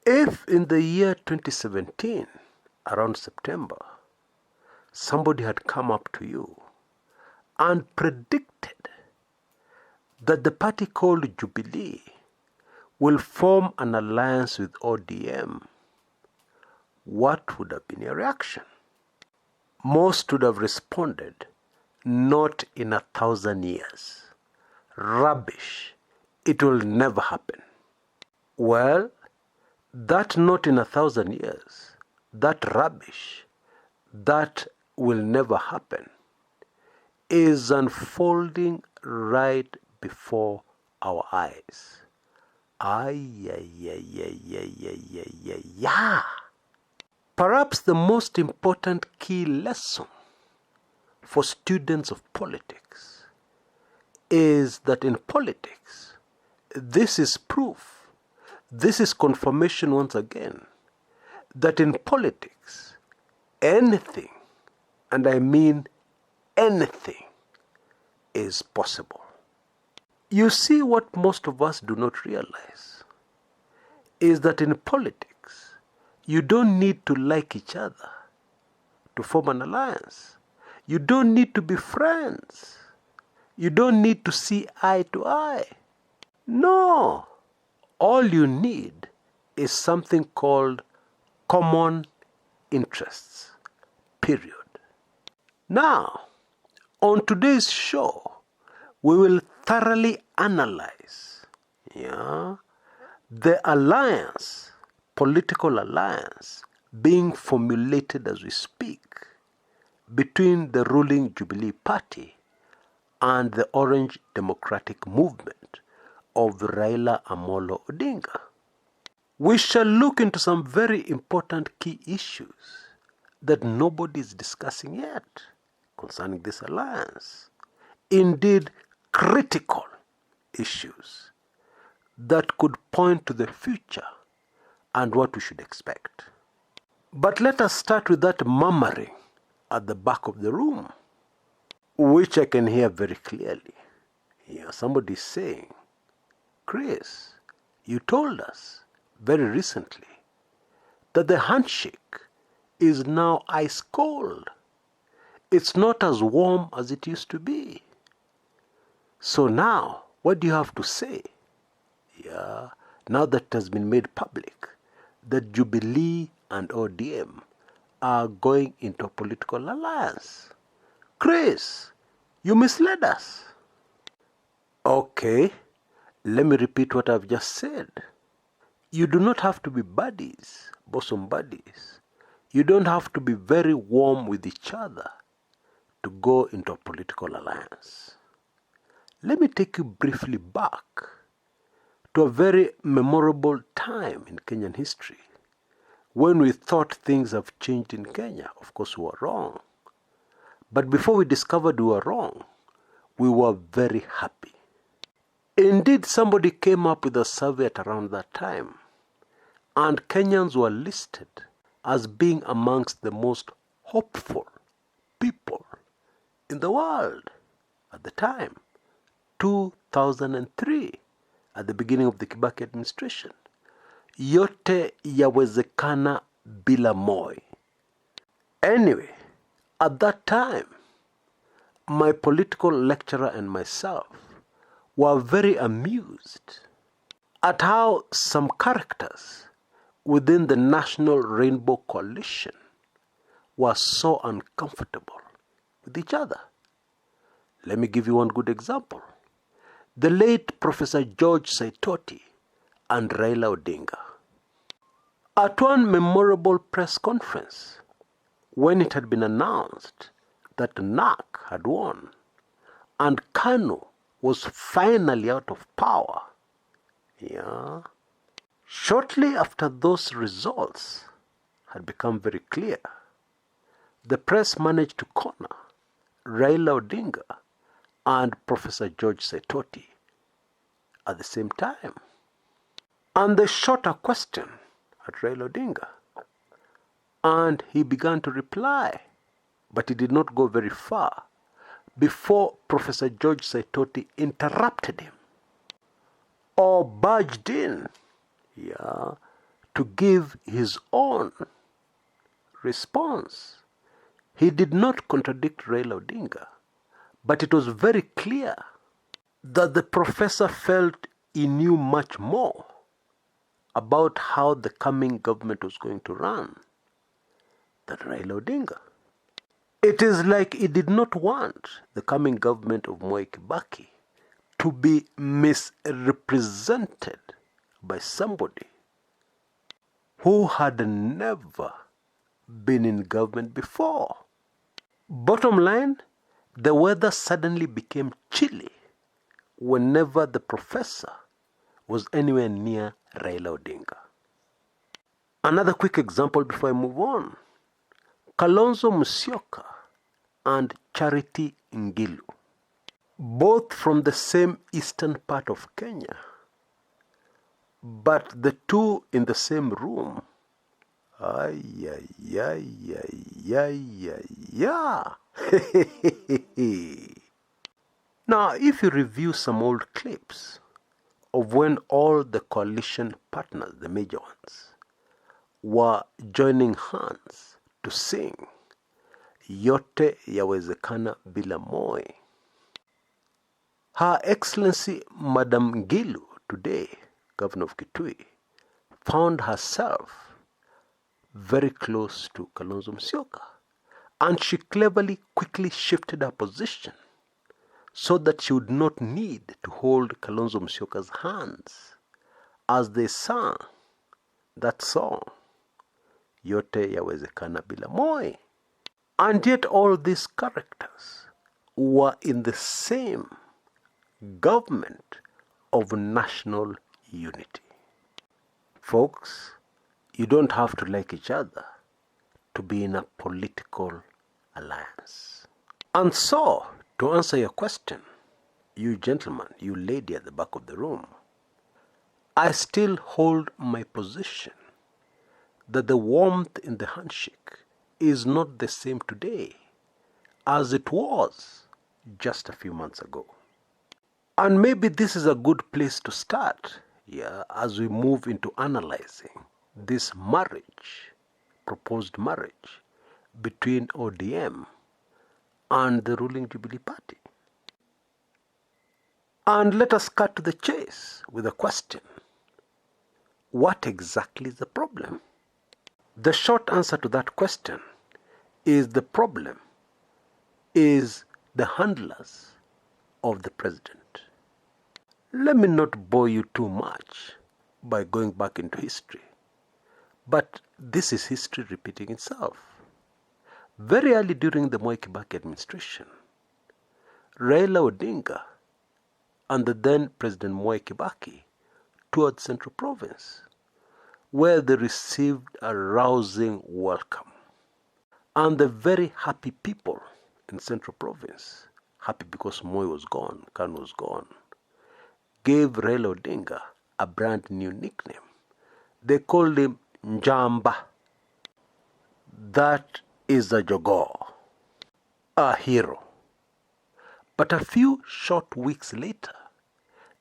If in the year 2017, around September, somebody had come up to you and predicted that the party called Jubilee will form an alliance with ODM, what would have been your reaction? Most would have responded, not in 1,000 years. Rubbish. It will never happen. Well, that not in 1,000 years, that rubbish, that will never happen, is unfolding right before our eyes. Perhaps the most important key lesson for students of politics is that in politics, this is proof, this is confirmation once again, that in politics, anything, and I mean anything, is possible. You see, what most of us do not realize is that in politics, you don't need to like each other to form an alliance. You don't need to be friends. You don't need to see eye to eye. No. All you need is something called common interests. Period. Now, on today's show, we will thoroughly analyze the alliance, political alliance, being formulated as we speak between the ruling Jubilee Party and the Orange Democratic Movement of Raila Amolo Odinga. We shall look into some very important key issues that nobody is discussing yet concerning this alliance. Indeed, critical issues that could point to the future and what we should expect. But let us start with that murmuring at the back of the room, which I can hear very clearly. Somebody is saying, Chris, you told us very recently that the handshake is now ice cold. It's not as warm as it used to be. So now, what do you have to say? Now that it has been made public that Jubilee and ODM are going into a political alliance. Chris, you misled us. Okay, let me repeat what I've just said. You do not have to be buddies, bosom buddies. You don't have to be very warm with each other to go into a political alliance. Let me take you briefly back to a very memorable time in Kenyan history when we thought things have changed in Kenya. Of course, we were wrong. But before we discovered we were wrong, we were very happy. Indeed, somebody came up with a survey at around that time, and Kenyans were listed as being amongst the most hopeful people in the world at the time, 2003, at the beginning of the Kibaki administration. Yote yawezekana bila Moi. Anyway, at that time, my political lecturer and myself were very amused at how some characters within the National Rainbow Coalition were so uncomfortable with each other. Let me give you one good example. The late Professor George Saitoti and Raila Odinga. At one memorable press conference, when it had been announced that NAC had won and KANU was finally out of power, shortly after those results had become very clear, the press managed to corner Raila Odinga and Professor George Saitoti at the same time. And they shot a question at Raila Odinga, and he began to reply, but he did not go very far before Professor George Saitoti interrupted him or barged in to give his own response. He did not contradict Raila Odinga, but it was very clear that the professor felt he knew much more about how the coming government was going to run than Raila Odinga. It is like he did not want the coming government of Mwai Kibaki to be misrepresented by somebody who had never been in government before. Bottom line, the weather suddenly became chilly whenever the professor was anywhere near Raila Odinga. Another quick example before I move on. Kalonzo Musyoka and Charity Ngilu, both from the same eastern part of Kenya, but the two in the same room. Now, if you review some old clips of when all the coalition partners, the major ones, were joining hands to sing Yote Yawezekana Bila Moi, Her Excellency Madam Ngilu, today Governor of Kitui, found herself very close to Kalonzo Musyoka, and she cleverly quickly shifted her position so that she would not need to hold Kalonzo Musyoka's hands as they sang that song, Yote Yawezekana Bila Moi. And yet all these characters were in the same government of national unity. Folks, you don't have to like each other to be in a political alliance. And so, to answer your question, you gentleman, you lady at the back of the room, I still hold my position that the warmth in the handshake is not the same today as it was just a few months ago. And maybe this is a good place to start, as we move into analyzing this proposed marriage between ODM and the ruling Jubilee Party. And let us cut to the chase with a question. What exactly is the problem? The short answer to that question is the problem is the handlers of the president. Let me not bore you too much by going back into history, but this is history repeating itself. Very early during the Mwai Kibaki administration, Raila Odinga and the then President Mwai Kibaki toured Central Province, where they received a rousing welcome. And the very happy people in Central Province, happy because Moi was gone, Kanu was gone, gave Raila Odinga a brand new nickname. They called him Njamba. That is a Jogoo, a hero. But a few short weeks later,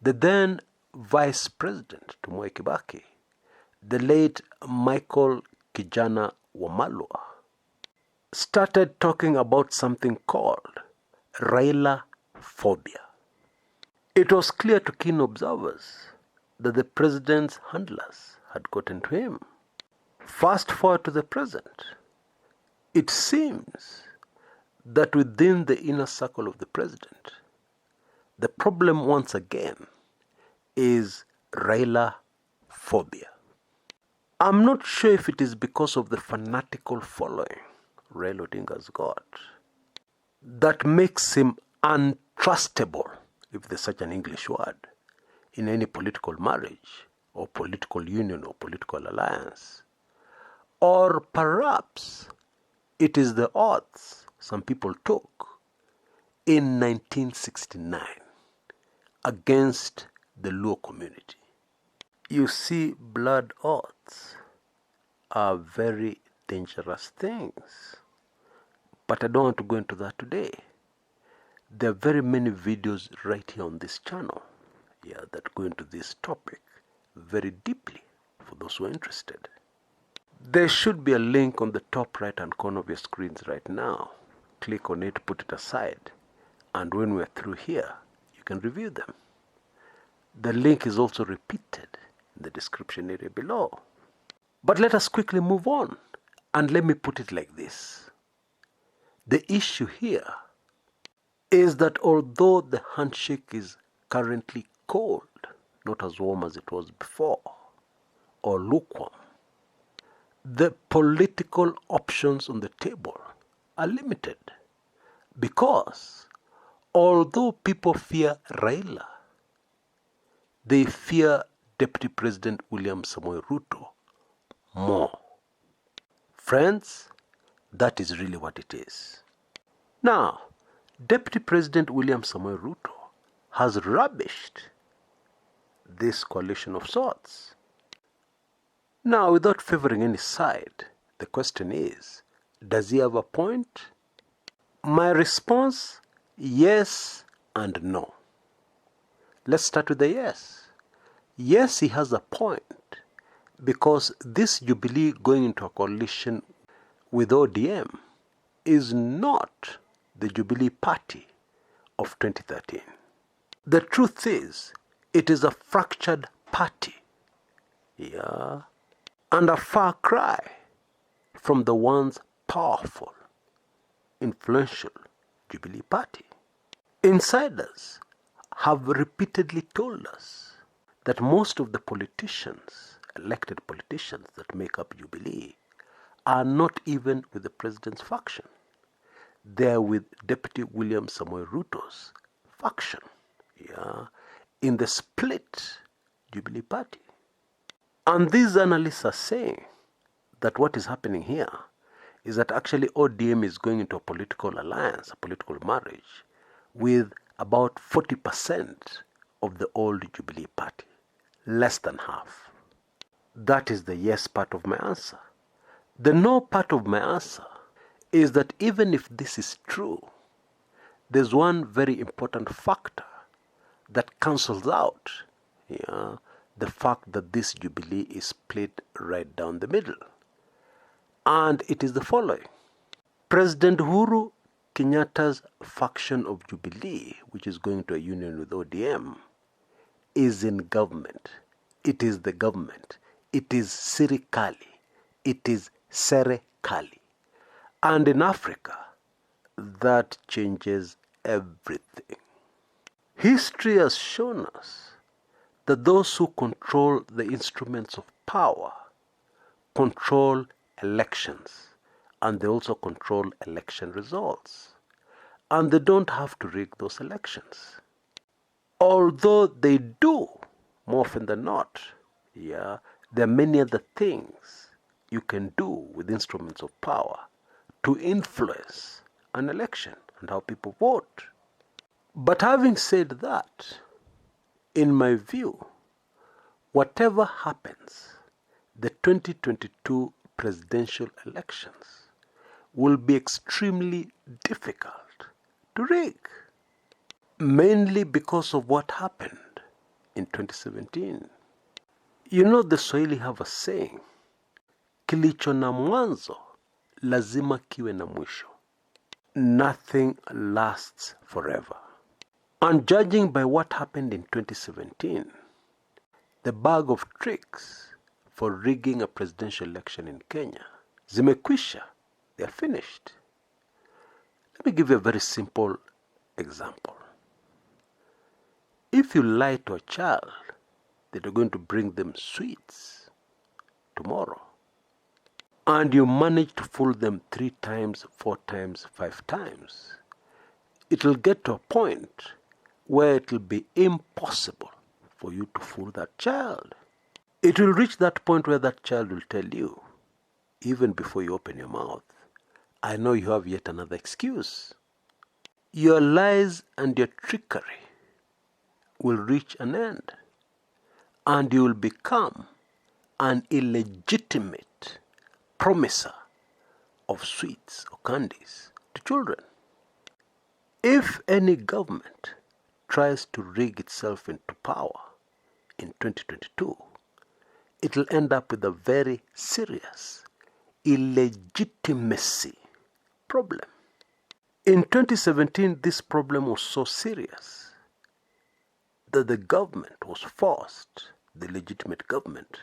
the then Vice President to Mwai Kibaki, the late Michael Kijana Wamalwa, started talking about something called Raila phobia. It was clear to keen observers that the president's handlers had gotten to him. Fast forward to the present, it seems that within the inner circle of the president, the problem once again is Raila phobia. I'm not sure if it is because of the fanatical following Raila Odinga's got that makes him untrustable, if there's such an English word, in any political marriage or political union or political alliance. Or perhaps it is the oaths some people took in 1969 against the Luo community. You see, blood oaths are very dangerous things. But I don't want to go into that today. There are very many videos right here on this channel that go into this topic very deeply for those who are interested. There should be a link on the top right hand corner of your screens right now. Click on it, put it aside, and when we're through here, you can review them. The link is also repeated in the description area below. But let us quickly move on, and let me put it like this. The issue here is that although the handshake is currently cold, not as warm as it was before, or lukewarm, the political options on the table are limited, because although people fear Raila, they fear Deputy President William Samoei Ruto more. Friends, that is really what it is. Now, Deputy President William Samoei Ruto has rubbished this coalition of sorts. Now, without favoring any side, the question is, does he have a point? My response, yes and no. Let's start with the yes. Yes, he has a point, because this Jubilee going into a coalition with ODM is not the Jubilee Party of 2013. The truth is, it is a fractured party, and a far cry from the once powerful, influential Jubilee Party. Insiders have repeatedly told us that most of the politicians, elected politicians that make up Jubilee, are not even with the president's faction. They are with Deputy William Samoei Ruto's faction, in the split Jubilee Party. And these analysts are saying that what is happening here is that actually ODM is going into a political alliance, a political marriage, with about 40% of the old Jubilee Party, less than half. That is the yes part of my answer. The no part of my answer is that even if this is true, there's one very important factor that cancels out the fact that this Jubilee is split right down the middle. And it is the following. President Uhuru Kenyatta's faction of Jubilee, which is going to a union with ODM, is in government. It is the government. It is Sirikali. It is Serekali. And in Africa, that changes everything. History has shown us that those who control the instruments of power control elections, and they also control election results. And they don't have to rig those elections. Although they do, more often than not, there are many other things you can do with instruments of power to influence an election and how people vote. But having said that, in my view, whatever happens, the 2022 presidential elections will be extremely difficult to rig, mainly because of what happened in 2017. You know, the Swahili have a saying, kilicho na mwanzo lazima kiwe na mwisho. Nothing lasts forever. And judging by what happened in 2017, the bag of tricks for rigging a presidential election in Kenya zimekwisha. They are finished. Let me give you a very simple example. If you lie to a child that you're going to bring them sweets tomorrow, and you manage to fool them 3 times, 4 times, 5 times, it will get to a point where it will be impossible for you to fool that child. It will reach that point where that child will tell you, even before you open your mouth, I know you have yet another excuse. Your lies and your trickery will reach an end, and you will become an illegitimate promiser of sweets or candies to children. If any government tries to rig itself into power in 2022, it'll end up with a very serious illegitimacy problem. In 2017, this problem was so serious that the government was forced, the legitimate government,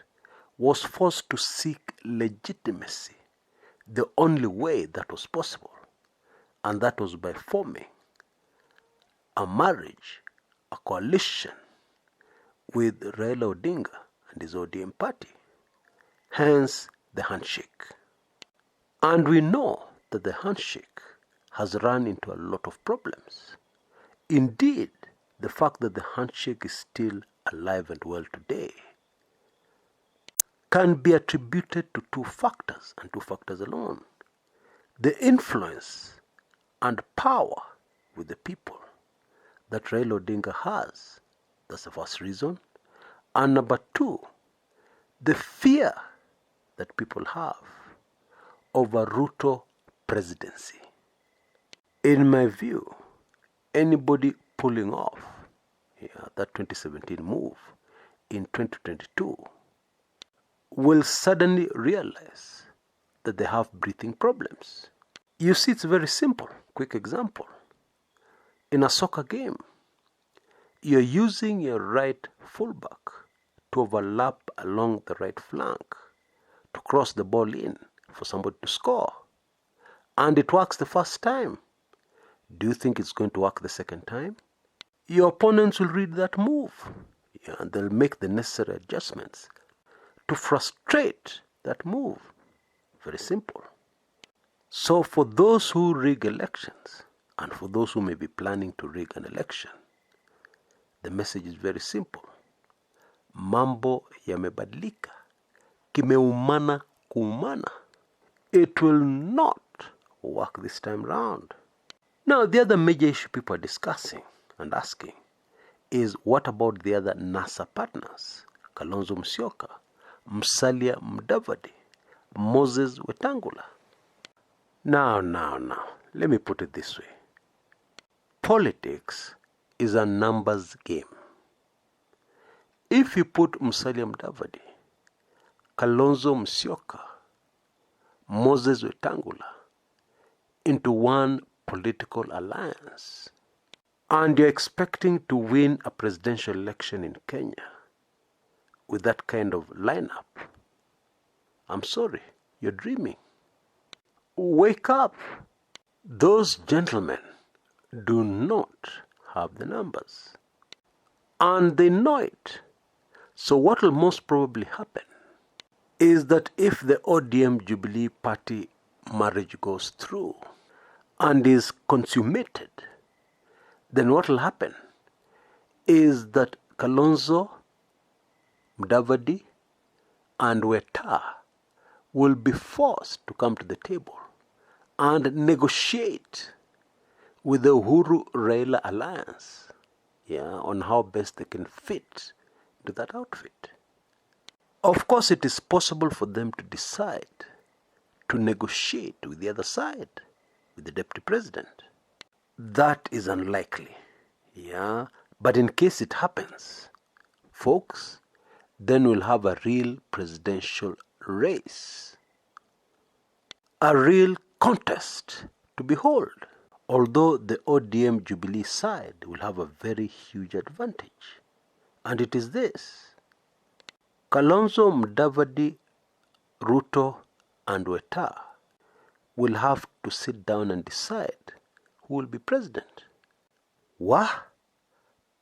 was forced to seek legitimacy the only way that was possible, and that was by forming a marriage, a coalition with Raila Odinga and his ODM party, hence the handshake. And we know that the handshake has run into a lot of problems. Indeed, the fact that the handshake is still alive and well today can be attributed to two factors, and two factors alone: the influence and power with the people that Raila Odinga has. That's the first reason. And number two, the fear that people have over Ruto presidency. In my view, anybody pulling off that 2017 move in 2022 will suddenly realize that they have breathing problems. You see, it's very simple. Quick example. In a soccer game, you're using your right fullback to overlap along the right flank to cross the ball in for somebody to score. And it works the first time. Do you think it's going to work the second time? Your opponents will read that move, and they'll make the necessary adjustments to frustrate that move. Very simple. So for those who rig elections, and for those who may be planning to rig an election, the message is very simple. Mambo yamebadilika, kimeumana kuumana. It will not work this time round. Now, the other major issue people are discussing and asking is, what about the other NASA partners? Kalonzo Musyoka, Musalia Mudavadi, Moses Wetangula. Now, let me put it this way. Politics is a numbers game. If you put Musalia Mudavadi, Kalonzo Musyoka, Moses Wetangula into one political alliance, and you're expecting to win a presidential election in Kenya with that kind of lineup, I'm sorry, you're dreaming. Wake up. Those gentlemen do not have the numbers, and they know it. So what will most probably happen is that if the ODM Jubilee party marriage goes through and is consummated, then what will happen is that Kalonzo, Mudavadi, and Weta will be forced to come to the table and negotiate with the Uhuru-Raila alliance, on how best they can fit into that outfit. Of course, it is possible for them to decide to negotiate with the other side, with the deputy president. That is unlikely, but in case it happens, folks, then we'll have a real presidential race, a real contest to behold. Although the ODM Jubilee side will have a very huge advantage, and it is this: Kalonzo, Mudavadi, Ruto, and Weta will have to sit down and decide who will be president. Wah!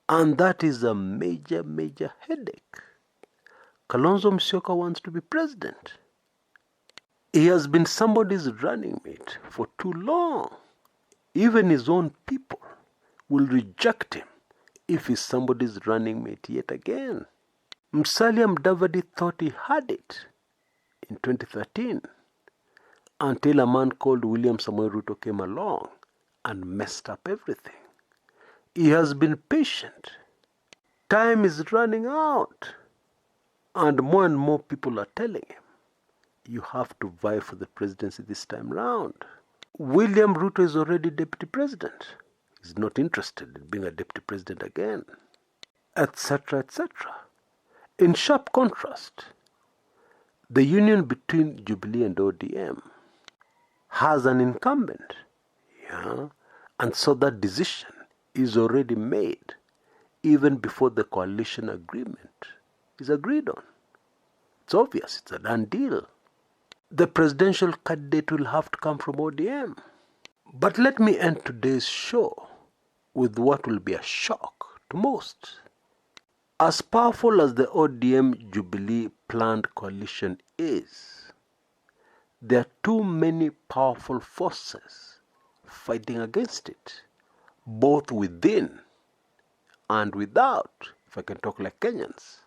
And that is a major, major headache. Kalonzo Musyoka wants to be president. He has been somebody's running mate for too long. Even his own people will reject him if he's somebody's running mate yet again. Musalia Mudavadi thought he had it in 2013 until a man called William Samoei Ruto came along and messed up everything. He has been patient. Time is running out. And more people are telling him, you have to vie for the presidency this time round. William Ruto is already deputy president. He's not interested in being a deputy president again, etc., etc. In sharp contrast, The union between Jubilee and ODM has an incumbent, yeah, and so that decision is already made even before the coalition agreement is agreed on. It's obvious, it's a done deal. The presidential candidate will have to come from ODM. But let me end today's show with what will be a shock to most. As powerful as the ODM Jubilee planned coalition is, there are too many powerful forces fighting against it, both within and without, if I can talk like Kenyans.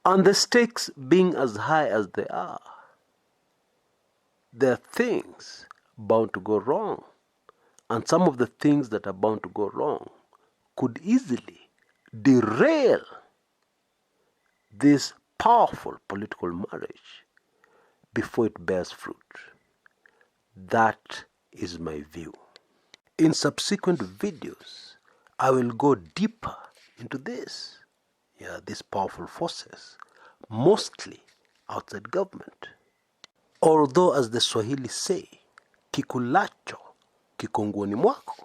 And the stakes being as high as they are, there are things bound to go wrong. And some of the things that are bound to go wrong could easily derail this powerful political marriage before it bears fruit. That is my view. In subsequent videos, I will go deeper into this. These powerful forces, mostly outside government. Although, as the Swahili say, kikulacho kikongoni mwako.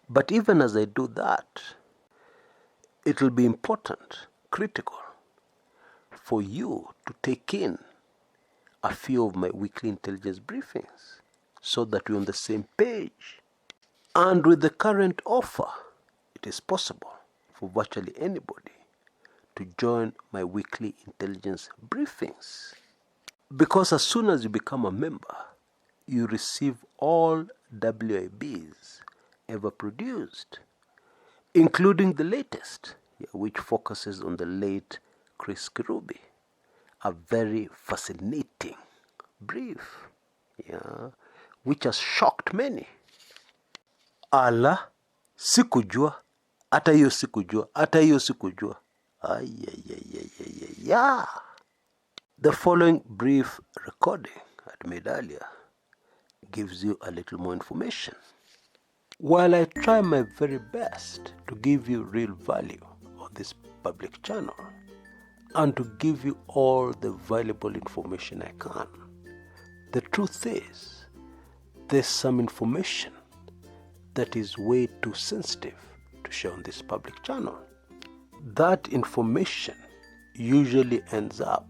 But even as I do that, it will be important, critical, for you to take in a few of my weekly intelligence briefings so that we're on the same page. And with the current offer, it is possible for virtually anybody to join my weekly intelligence briefings. Because as soon as you become a member, you receive all WIBs ever produced, including the latest, which focuses on the late Kshs Kirubi, a very fascinating brief, which has shocked many. Ala, sikujua, hata hiyo sikujua, hata hiyo sikujua. The following brief recording I made earlier gives you a little more information. While I try my very best to give you real value on this public channel and to give you all the valuable information I can, the truth is there's some information that is way too sensitive to share on this public channel. That information usually ends up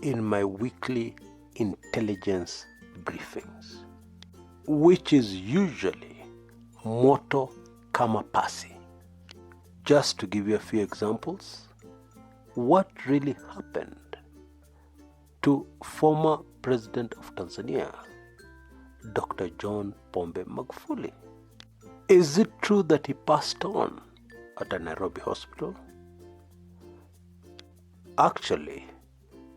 in my weekly intelligence briefings, which is usually moto kama pasi. Just to give you a few examples, what really happened to former President of Tanzania, Dr. John Pombe Magufuli? Is it true that he passed on at a Nairobi hospital? Actually,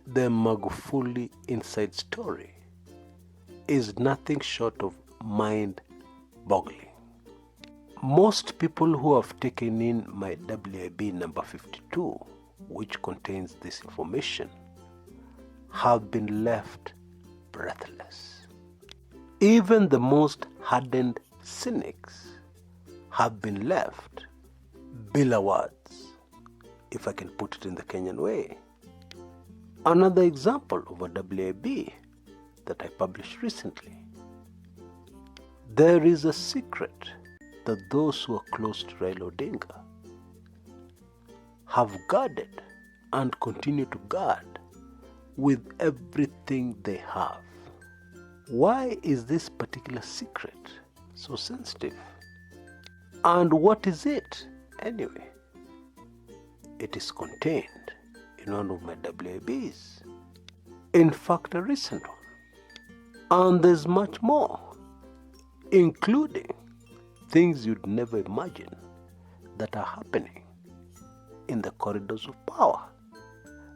the Magufuli inside story is nothing short of mind-boggling. Most people who have taken in my WIB number 52, which contains this information, have been left breathless. Even the most hardened cynics have been left bila words, if I can put it in the Kenyan way. Another example of a WIB that I published recently. There is a secret that those who are close to Raila Odinga have guarded and continue to guard with everything they have. Why is this particular secret so sensitive? And what is it anyway? It is contained in one of my WIBs. In fact, a recent one. And there's much more, including things you'd never imagine that are happening in the corridors of power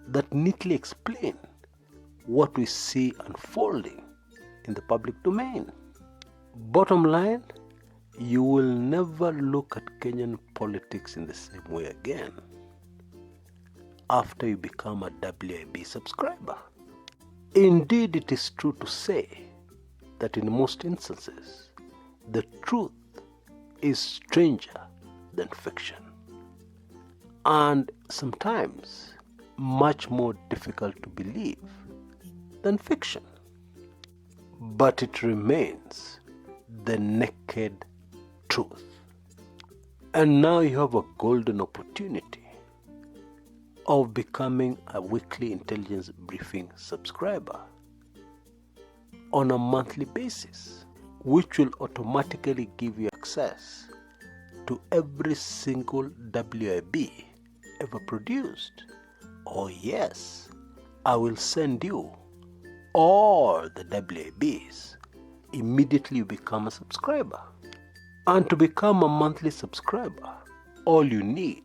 that neatly explain what we see unfolding in the public domain. Bottom line, you will never look at Kenyan politics in the same way again after you become a WIB subscriber. Indeed, it is true to say that in most instances, the truth is stranger than fiction, and sometimes much more difficult to believe than fiction. But it remains the naked truth. And now you have a golden opportunity of becoming a weekly intelligence briefing subscriber on a monthly basis, which will automatically give you access to every single WIB ever produced. Oh yes, I will send you all the WIBs immediately you become a subscriber. And to become a monthly subscriber, all you need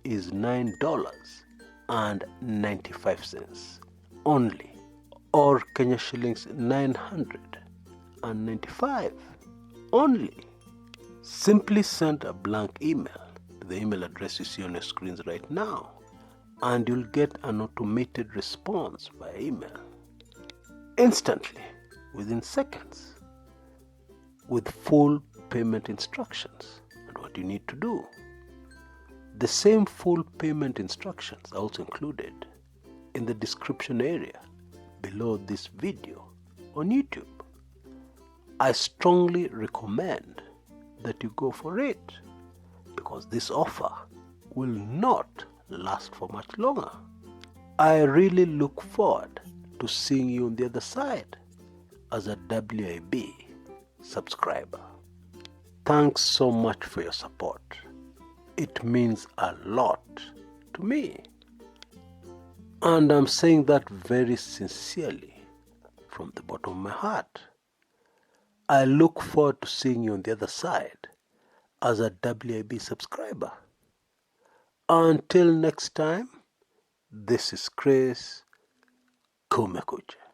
is $9.95 only, or Kenya shillings 995 only. Simply send a blank email to the email address you see on your screens right now, and you'll get an automated response by email instantly, within seconds, with full payment instructions and what you need to do. The same full payment instructions are also included in the description area below this video on YouTube. I strongly recommend that you go for it, because this offer will not last for much longer. I really look forward to seeing you on the other side as a WIB subscriber. Thanks so much for your support. It means a lot to me. And I'm saying that very sincerely from the bottom of my heart. I look forward to seeing you on the other side as a WIB subscriber. Until next time, this is Kshs. Kumekucha.